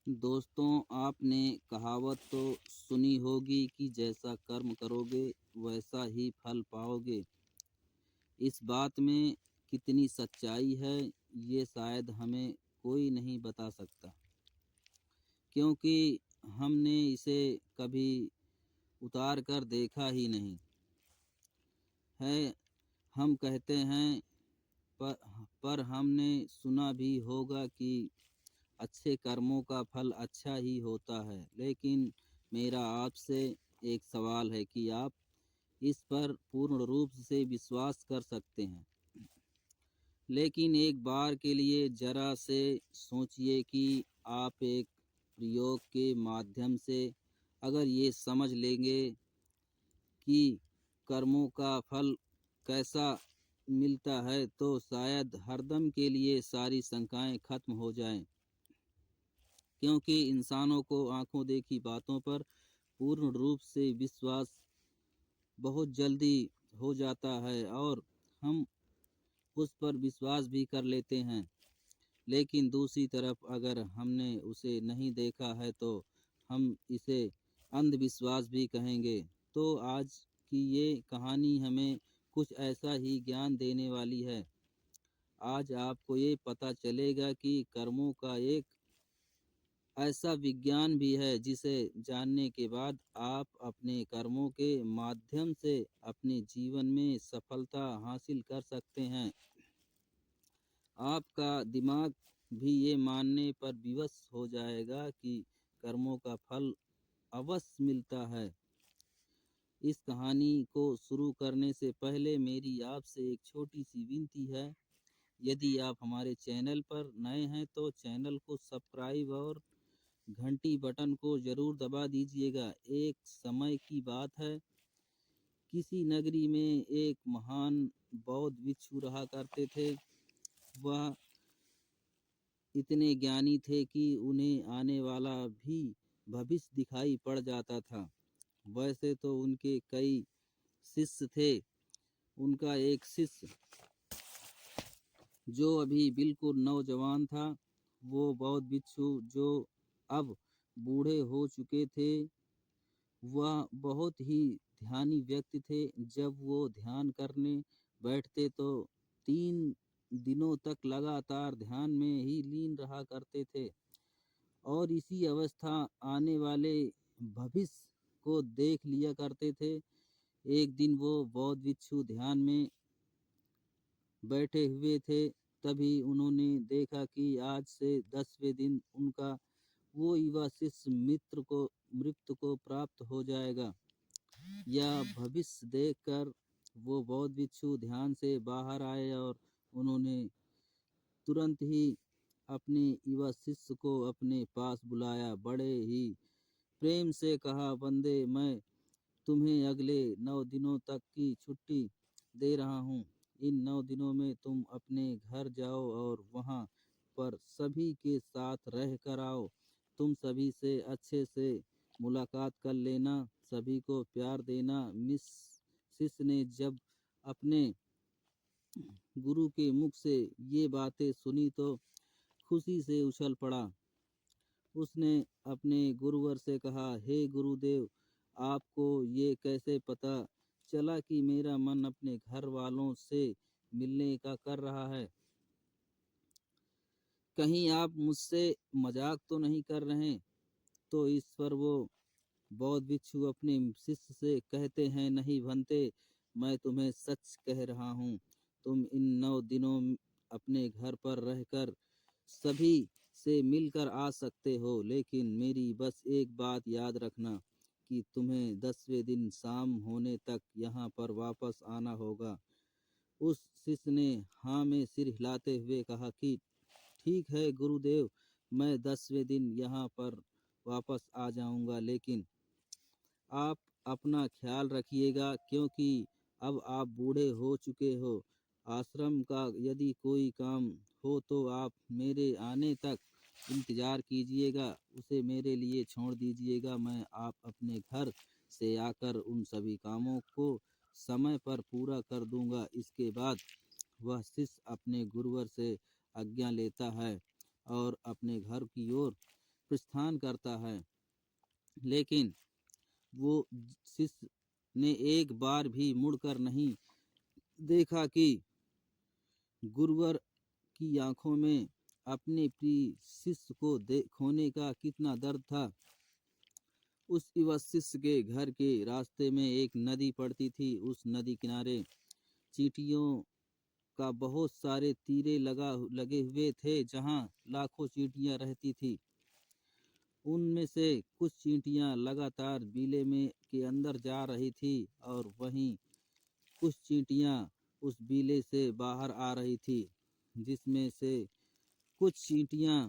दोस्तों, आपने कहावत तो सुनी होगी कि जैसा कर्म करोगे वैसा ही फल पाओगे। इस बात में कितनी सच्चाई है, ये शायद हमें कोई नहीं बता सकता, क्योंकि हमने इसे कभी उतार कर देखा ही नहीं है। हम कहते हैं, पर पर हमने सुना भी होगा कि अच्छे कर्मों का फल अच्छा ही होता है। लेकिन मेरा आपसे एक सवाल है कि आप इस पर पूर्ण रूप से विश्वास कर सकते हैं। लेकिन एक बार के लिए जरा से सोचिए कि आप एक प्रयोग के माध्यम से अगर ये समझ लेंगे कि कर्मों का फल कैसा मिलता है, तो शायद हरदम के लिए सारी शंकाएं खत्म हो जाएं। क्योंकि इंसानों को आंखों देखी बातों पर पूर्ण रूप से विश्वास बहुत जल्दी हो जाता है और हम उस पर विश्वास भी कर लेते हैं। लेकिन दूसरी तरफ अगर हमने उसे नहीं देखा है तो हम इसे अंधविश्वास भी कहेंगे। तो आज की ये कहानी हमें कुछ ऐसा ही ज्ञान देने वाली है। आज आपको ये पता चलेगा कि कर्मों का एक ऐसा विज्ञान भी है जिसे जानने के बाद आप अपने कर्मों के माध्यम से अपने जीवन में सफलता हासिल कर सकते हैं। आपका दिमाग भी ये मानने पर विवश हो जाएगा कि कर्मों का फल अवश्य मिलता है। इस कहानी को शुरू करने से पहले मेरी आपसे एक छोटी सी विनती है। यदि आप हमारे चैनल पर नए हैं तो चैनल को सब्सक्राइब और घंटी बटन को जरूर दबा दीजिएगा। एक समय की बात है, किसी नगरी में एक महान बौद्ध भिक्षु रहा करते थे। वह इतने ज्ञानी थे कि उन्हें आने वाला भी भविष्य दिखाई पड़ जाता था। वैसे तो उनके कई शिष्य थे। उनका एक शिष्य जो अभी बिल्कुल नौजवान था, वो बौद्ध भिक्षु जो अब बूढ़े हो चुके थे, वह बहुत ही ध्यानी व्यक्ति थे। जब वो ध्यान करने बैठते तो 3 दिनों तक लगातार ध्यान में ही लीन रहा करते थे और इसी अवस्था आने वाले भविष्य को देख लिया करते थे। एक दिन वो बौद्ध भिक्षु ध्यान में बैठे हुए थे, तभी उन्होंने देखा कि आज से 10वें दिन उनका वो युवा शिष्य मृत्यु को प्राप्त हो जाएगा। यह भविष्य देखकर वो बौद्ध भिक्षु ध्यान से बाहर आए और उन्होंने तुरंत ही अपने युवा शिष्य को अपने पास बुलाया। बड़े ही प्रेम से कहा, बंदे, मैं तुम्हें अगले 9 दिनों तक की छुट्टी दे रहा हूँ। इन 9 दिनों में तुम अपने घर जाओ और वहाँ पर सभी के साथ रह कर आओ। तुम सभी से अच्छे से मुलाकात कर लेना, सभी को प्यार देना। शिष्य ने जब अपने गुरु के मुख से ये बातें सुनी तो खुशी से उछल पड़ा। उसने अपने गुरुवर से कहा, हे गुरुदेव, आपको ये कैसे पता चला कि मेरा मन अपने घर वालों से मिलने का कर रहा है? कहीं आप मुझसे मजाक तो नहीं कर रहे? तो इस पर वो बौद्ध भिक्षु अपने शिष्य से कहते हैं, नहीं भंते, मैं तुम्हें सच कह रहा हूँ। तुम इन 9 दिनों अपने घर पर रहकर सभी से मिलकर आ सकते हो, लेकिन मेरी बस एक बात याद रखना कि तुम्हें 10वें दिन शाम होने तक यहाँ पर वापस आना होगा। उस शिष्य ने हाँ में सिर हिलाते हुए कहा कि ठीक है गुरुदेव, मैं 10वें दिन यहाँ पर वापस आ जाऊंगा, लेकिन आप अपना ख्याल रखिएगा, क्योंकि अब आप बूढ़े हो चुके हो। आश्रम का यदि कोई काम हो तो आप मेरे आने तक इंतजार कीजिएगा, उसे मेरे लिए छोड़ दीजिएगा। मैं आप अपने घर से आकर उन सभी कामों को समय पर पूरा कर दूंगा। इसके बाद वह शिष्य अपने गुरुवर से आज्ञा लेता है और अपने घर की ओर प्रस्थान करता है। लेकिन वो शिष्य ने एक बार भी मुड़कर नहीं देखा कि गुरुवर की आंखों में अपने प्रिय शिष्य को खोने का कितना दर्द था। उस युवा शिष्य के घर के रास्ते में एक नदी पड़ती थी। उस नदी किनारे चींटियों का बहुत सारे तीरे लगे हुए थे, जहाँ लाखों चींटियां रहती थी। उनमें से कुछ चींटियां लगातार बिले में के अंदर जा रही थी और वहीं कुछ चींटियां उस बिले से बाहर आ रही थी, जिसमें से कुछ चींटियां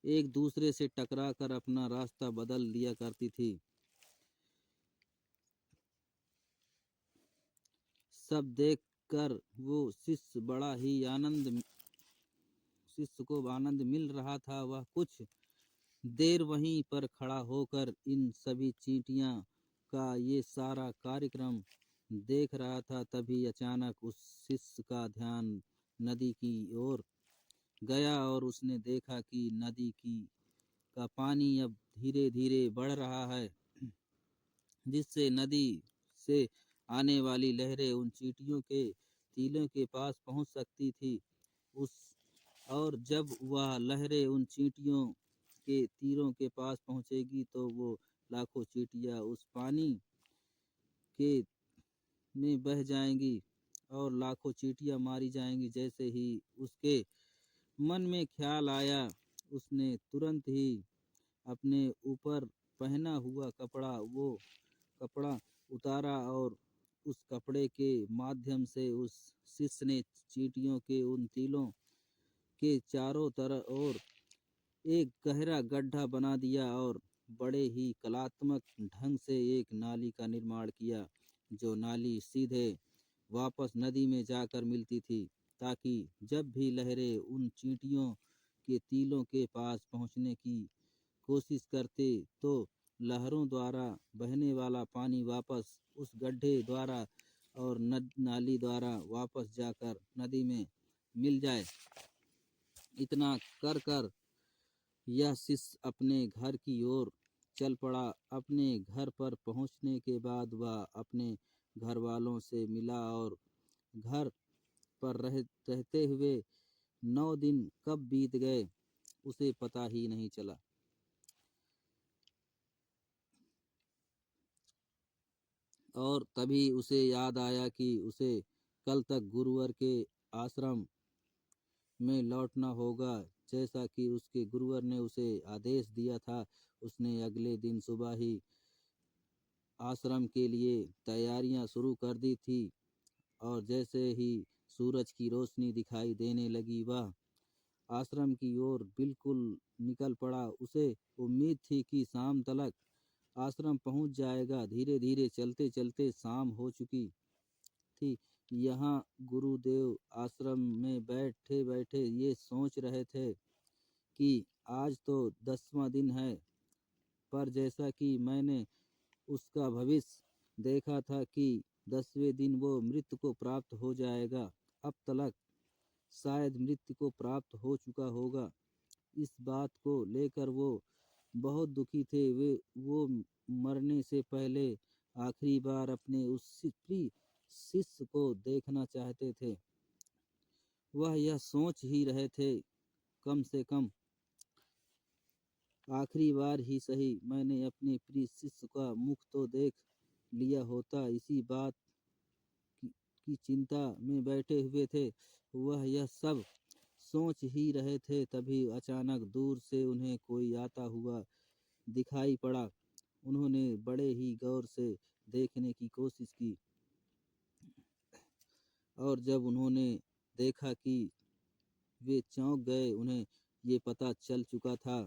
एक दूसरे से टकरा कर अपना रास्ता बदल लिया करती थी। सब देखकर वो शिष्य को आनंद मिल रहा था। वह कुछ देर वहीं पर खड़ा होकर इन सभी चींटियों का ये सारा कार्यक्रम देख रहा था। तभी अचानक उस शिष्य का ध्यान नदी की ओर गया और उसने देखा कि नदी का पानी अब धीरे धीरे बढ़ रहा है, जिससे नदी से आने वाली लहरें उन चींटियों के टीलों के पास पहुंच सकती थी। उस और जब वह लहरें उन चींटियों के तीरों के पास पहुंचेगी तो वो लाखों चींटियां उस पानी के में बह जाएंगी और लाखों चींटियां मारी जाएंगी। जैसे ही उसके मन में ख्याल आया, उसने तुरंत ही अपने ऊपर पहना हुआ कपड़ा उतारा और उस कपड़े के माध्यम से उस शिष्य ने चींटियों के उन तीलों के चारों तरफ और एक गहरा गड्ढा बना दिया और बड़े ही कलात्मक ढंग से एक नाली का निर्माण किया, जो नाली सीधे वापस नदी में जाकर मिलती थी, ताकि जब भी लहरें उन चींटियों के तीलों के पास पहुंचने की कोशिश करते तो लहरों द्वारा बहने वाला पानी वापस उस गड्ढे द्वारा और नाली द्वारा वापस जाकर नदी में मिल जाए। इतना कर कर यह शिष्य अपने घर की ओर चल पड़ा। अपने घर पर पहुंचने के बाद वह अपने घर वालों से मिला और घर पर रहते हुए 9 दिन कब बीत गए उसे पता ही नहीं चला। और तभी उसे याद आया कि उसे कल तक गुरुवर के आश्रम में लौटना होगा, जैसा कि उसके गुरुवर ने उसे आदेश दिया था। उसने अगले दिन सुबह ही आश्रम के लिए तैयारियां शुरू कर दी थी और जैसे ही सूरज की रोशनी दिखाई देने लगी, वह आश्रम की ओर बिल्कुल निकल पड़ा। उसे उम्मीद थी कि शाम तक आश्रम पहुंच जाएगा। धीरे धीरे चलते चलते शाम हो चुकी थी। यहाँ गुरुदेव आश्रम में बैठे बैठे ये सोच रहे थे कि आज तो 10वां दिन है, पर जैसा कि मैंने उसका भविष्य देखा था कि 10वें दिन वो मृत्यु को प्राप्त हो जाएगा, अब तक शायद मृत्यु को प्राप्त हो चुका होगा। इस बात को लेकर वो बहुत दुखी थे। वो मरने से पहले आखिरी बार अपने उस प्रिय शिष्य को देखना चाहते थे। वह यह सोच ही रहे थे, कम से कम आखिरी बार ही सही मैंने अपने प्रिय शिष्य का मुख तो देख लिया होता। इसी बात की चिंता में बैठे हुए थे। वह यह सब सोच ही रहे थे, तभी अचानक दूर से उन्हें कोई आता हुआ दिखाई पड़ा। उन्होंने बड़े ही गौर से देखने की कोशिश की और जब उन्होंने देखा कि वे चौंक गए। उन्हें ये पता चल चुका था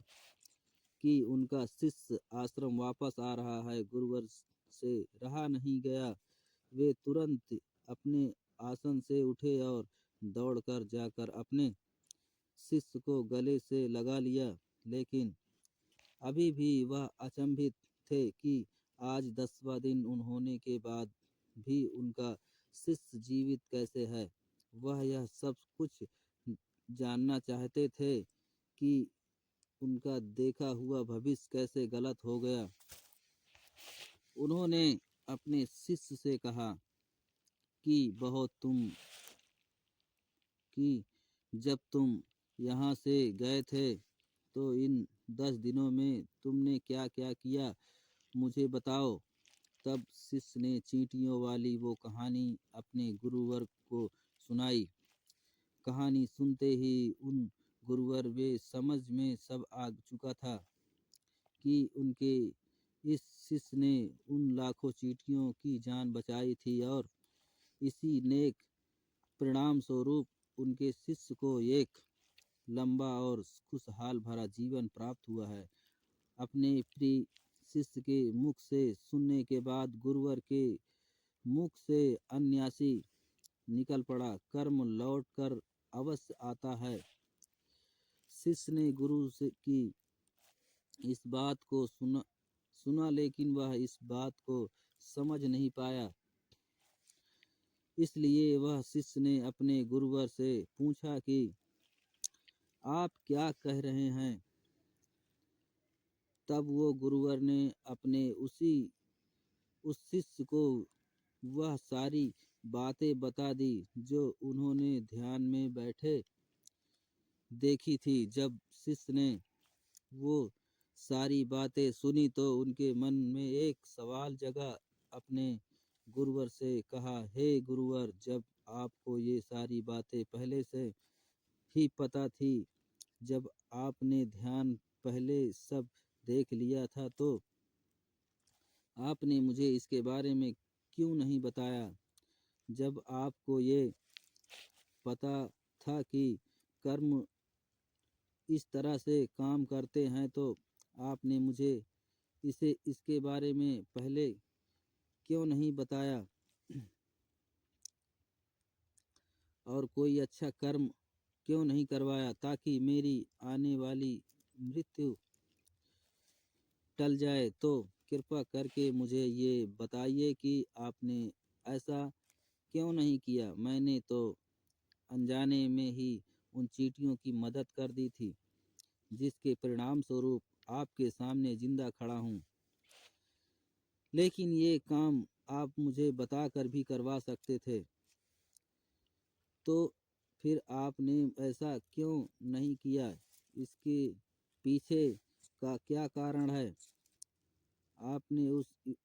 कि उनका शिष्य आश्रम वापस आ रहा है। गुरुवर से रहा नहीं गया। वे तुरंत अपने आसन से उठे और दौड़कर जाकर अपने शिष्य को गले से लगा लिया। लेकिन अभी भी वह अचंभित थे कि आज 10वां दिन होने के बाद भी उनका शिष्य जीवित कैसे है। वह यह सब कुछ जानना चाहते थे कि उनका देखा हुआ भविष्य कैसे गलत हो गया। उन्होंने अपने शिष्य से कहा कि जब तुम यहाँ से गए थे तो इन 10 दिनों में तुमने क्या क्या किया, मुझे बताओ। तब शिष्य ने चींटियों वाली वो कहानी अपने गुरुवर को सुनाई। कहानी सुनते ही उन गुरुवर वे समझ में सब आ चुका था कि उनके इस शिष्य ने उन लाखों चींटियों की जान बचाई थी और इसी नेक परिणाम स्वरूप उनके शिष्य को एक लंबा और खुशहाल भरा जीवन प्राप्त हुआ है। अपने प्रिय शिष्य के मुख से सुनने के बाद गुरुवर के मुख से अन्यासी निकल पड़ा, कर्म लौट कर अवश्य आता है। शिष्य ने गुरु से की इस बात को सुना लेकिन वह इस बात को समझ नहीं पाया। इसलिए वह शिष्य ने अपने गुरुवर से पूछा कि आप क्या कह रहे हैं। तब वो गुरुवर ने अपने उस शिष्य को वह सारी बातें बता दी जो उन्होंने ध्यान में बैठे देखी थी। जब शिष्य ने वो सारी बातें सुनी तो उनके मन में एक सवाल जगा। अपने गुरुवर से कहा, हे गुरुवर, जब आपको ये सारी बातें पहले से ही पता थी, जब आपने ध्यान पहले सब देख लिया था, तो आपने मुझे इसके बारे में क्यों नहीं बताया। जब आपको ये पता था कि कर्म इस तरह से काम करते हैं तो आपने मुझे इसके बारे में पहले क्यों नहीं बताया और कोई अच्छा कर्म क्यों नहीं करवाया ताकि मेरी आने वाली मृत्यु टल जाए। तो कृपा करके मुझे ये बताइए कि आपने ऐसा क्यों नहीं किया। मैंने तो अनजाने में ही उन चींटियों की मदद कर दी थी, जिसके परिणाम स्वरूप आपके सामने जिंदा खड़ा हूँ। लेकिन ये काम आप मुझे बताकर भी करवा सकते थे, तो फिर आपने ऐसा क्यों नहीं किया। इसके पीछे का क्या कारण है। आपने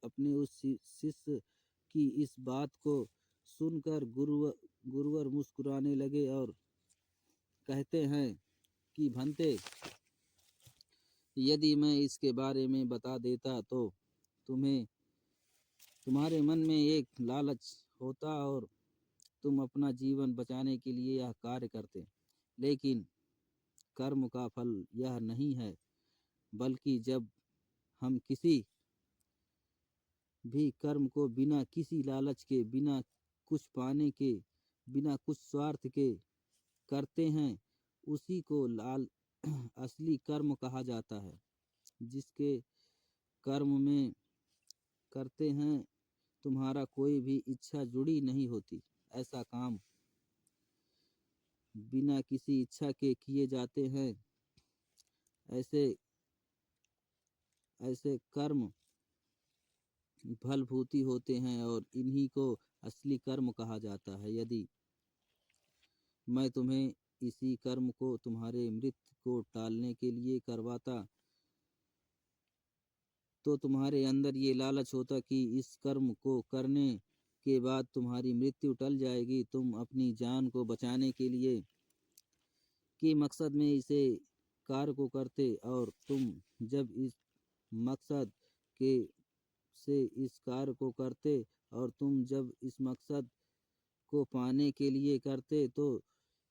अपने उस शिष्य की इस बात को सुनकर गुरुवर मुस्कुराने लगे और कहते हैं कि भंते, यदि मैं इसके बारे में बता देता तो तुम्हारे मन में एक लालच होता और तुम अपना जीवन बचाने के लिए यह कार्य करते। लेकिन कर्म का फल यह नहीं है, बल्कि जब हम किसी भी कर्म को बिना किसी लालच के, बिना कुछ पाने के, बिना कुछ स्वार्थ के करते हैं, उसी को असली कर्म कहा जाता है। जिसके कर्म में करते हैं तुम्हारा कोई भी इच्छा जुड़ी नहीं होती, ऐसा काम बिना किसी इच्छा के किए जाते हैं, ऐसे ऐसे कर्म फलभूति होते हैं और इन्हीं को असली कर्म कहा जाता है। यदि मैं तुम्हें इसी कर्म को तुम्हारे मृत्यु को टालने के लिए करवाता तो तुम्हारे अंदर ये लालच होता कि इस कर्म को करने के बाद तुम्हारी मृत्यु टल जाएगी। तुम अपनी जान को बचाने के लिए के मकसद में इसे कार्य को करते और तुम जब इस मकसद के से इस कार्य को करते और तुम जब इस मकसद को पाने के लिए करते तो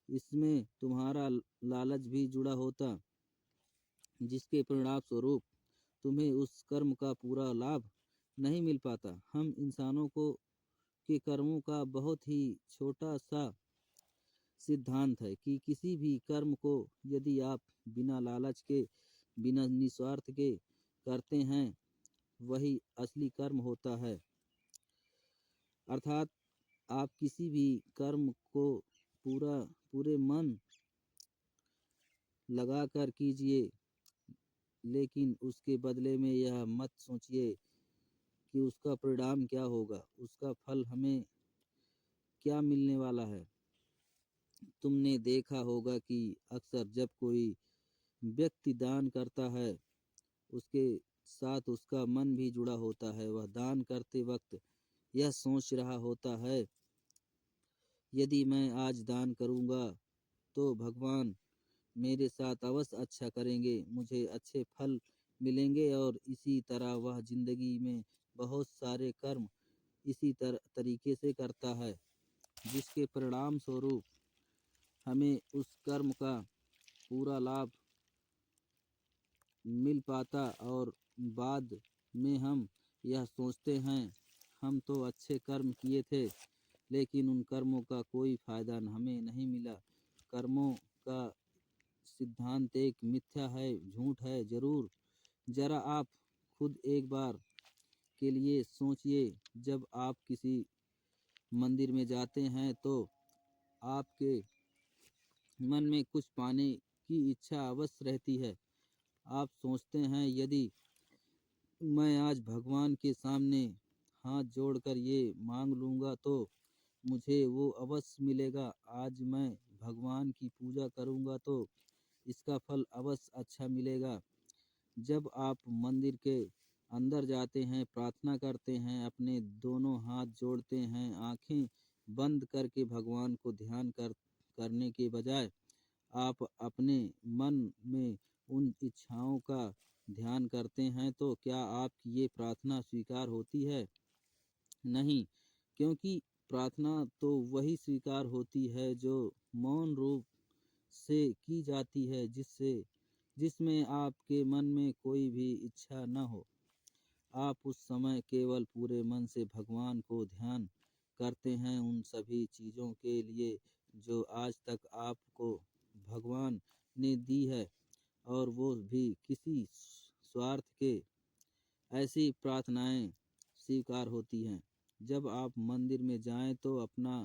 इसमें तुम्हारा लालच भी जुड़ा होता, जिसके परिणाम स्वरूप तुम्हें उस कर्म का पूरा लाभ नहीं मिल पाता। हम इंसानों को के कर्मों का बहुत ही छोटा सा सिद्धांत है कि किसी भी कर्म को यदि आप बिना लालच के, बिना निस्वार्थ के करते हैं, वही असली कर्म होता है। अर्थात आप किसी भी कर्म को पूरे मन लगाकर कीजिए लेकिन उसके बदले में यह मत सोचिए कि उसका परिणाम क्या होगा, उसका फल हमें क्या मिलने वाला है। तुमने देखा होगा कि अक्सर जब कोई व्यक्ति दान करता है, उसके साथ उसका मन भी जुड़ा होता है। वह दान करते वक्त यह सोच रहा होता है, यदि मैं आज दान करूंगा तो भगवान मेरे साथ अवश्य अच्छा करेंगे, मुझे अच्छे फल मिलेंगे। और इसी तरह वह जिंदगी में बहुत सारे कर्म इसी तरीके से करता है, जिसके परिणाम स्वरूप हमें उस कर्म का पूरा लाभ मिल पाता और बाद में हम यह सोचते हैं हम तो अच्छे कर्म किए थे, लेकिन उन कर्मों का कोई फायदा हमें नहीं मिला। कर्मों का सिद्धांत एक मिथ्या है, झूठ है। जरा आप खुद एक बार के लिए सोचिए, जब आप किसी मंदिर में जाते हैं तो आपके मन में कुछ पाने की इच्छा अवश्य रहती है। आप सोचते हैं, यदि मैं आज भगवान के सामने हाथ जोड़कर ये मांग लूँगा तो मुझे वो अवश्य मिलेगा। आज मैं भगवान की पूजा करूँगा तो इसका फल अवश्य अच्छा मिलेगा। जब आप मंदिर के अंदर जाते हैं, प्रार्थना करते हैं, अपने दोनों हाथ जोड़ते हैं, आंखें बंद करके भगवान को ध्यान करने के बजाय आप अपने मन में उन इच्छाओं का ध्यान करते हैं, तो क्या आपकी ये प्रार्थना स्वीकार होती है? नहीं, क्योंकि प्रार्थना तो वही स्वीकार होती है जो मौन रूप से की जाती है, जिसमें आपके मन में कोई भी इच्छा न हो। आप उस समय केवल पूरे मन से भगवान को ध्यान करते हैं, उन सभी चीज़ों के लिए जो आज तक आपको भगवान ने दी है, और वो भी किसी स्वार्थ के। ऐसी प्रार्थनाएं स्वीकार होती हैं। जब आप मंदिर में जाएं तो अपना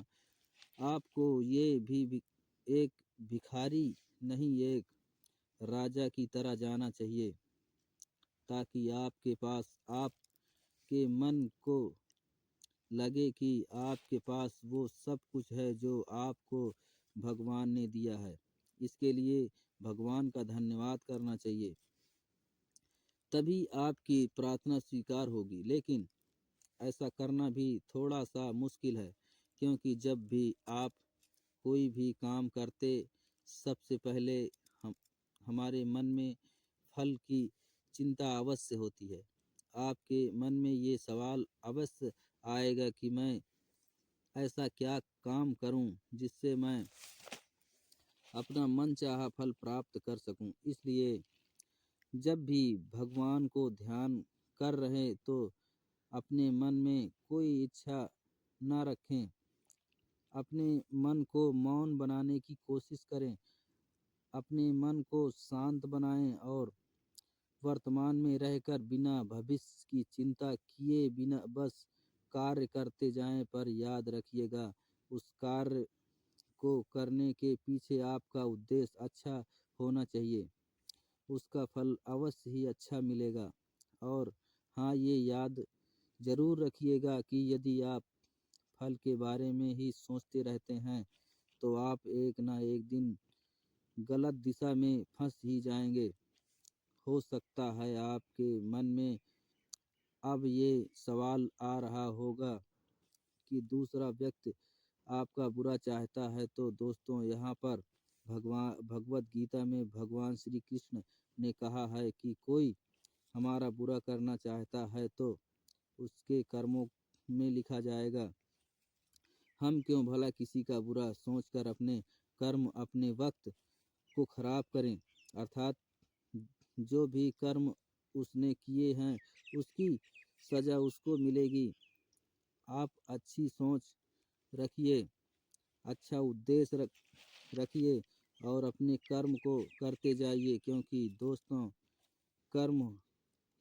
आपको ये भी एक भिखारी नहीं, एक राजा की तरह जाना चाहिए, ताकि आपके पास आपके मन को लगे कि आपके पास वो सब कुछ है जो आपको भगवान ने दिया है। इसके लिए भगवान का धन्यवाद करना चाहिए, तभी आपकी प्रार्थना स्वीकार होगी। लेकिन ऐसा करना भी थोड़ा सा मुश्किल है, क्योंकि जब भी आप कोई भी काम करते, सबसे पहले हम हमारे मन में फल की चिंता अवश्य होती है। आपके मन में ये सवाल अवश्य आएगा कि मैं ऐसा क्या काम करूं जिससे मैं अपना मनचाहा फल प्राप्त कर सकूं। इसलिए जब भी भगवान को ध्यान कर रहे तो अपने मन में कोई इच्छा न रखें। अपने मन को मौन बनाने की कोशिश करें। अपने मन को शांत बनाएं और वर्तमान में रहकर बिना भविष्य की चिंता किए बिना बस कार्य करते जाएं। पर याद रखिएगा, उस कार्य को करने के पीछे आपका उद्देश्य अच्छा होना चाहिए। उसका फल अवश्य ही अच्छा मिलेगा। और हाँ, ये याद जरूर रखिएगा कि यदि आप फल के बारे में ही सोचते रहते हैं तो आप एक ना एक दिन गलत दिशा में फंस ही जाएंगे। हो सकता है आपके मन में अब ये सवाल आ रहा होगा कि दूसरा व्यक्ति आपका बुरा चाहता है। तो दोस्तों, यहाँ पर भगवत गीता में भगवान श्री कृष्ण ने कहा है कि कोई हमारा बुरा करना चाहता है तो उसके कर्मों में लिखा जाएगा। हम क्यों भला किसी का बुरा सोचकर अपने कर्म अपने वक्त को खराब करें। अर्थात जो भी कर्म उसने किए हैं उसकी सजा उसको मिलेगी। आप अच्छी सोच रखिए, अच्छा उद्देश्य रखिए और अपने कर्म को करते जाइए, क्योंकि दोस्तों, कर्म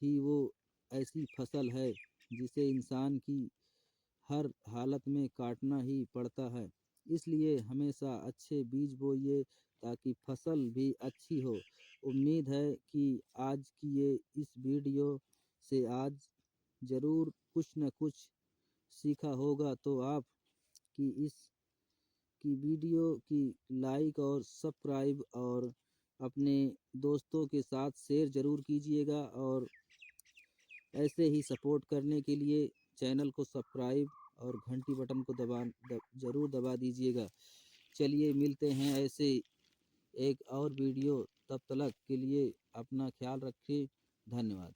ही वो ऐसी फसल है जिसे इंसान की हर हालत में काटना ही पड़ता है। इसलिए हमेशा अच्छे बीज बोइए ताकि फसल भी अच्छी हो। उम्मीद है कि आज की ये इस वीडियो से आज ज़रूर कुछ न कुछ सीखा होगा। तो आप की इस की वीडियो की लाइक और सब्सक्राइब और अपने दोस्तों के साथ शेयर ज़रूर कीजिएगा, और ऐसे ही सपोर्ट करने के लिए चैनल को सब्सक्राइब और घंटी बटन को ज़रूर दबा दीजिएगा। चलिए मिलते हैं ऐसे एक और वीडियो, तब तक के लिए अपना ख्याल रखें। धन्यवाद।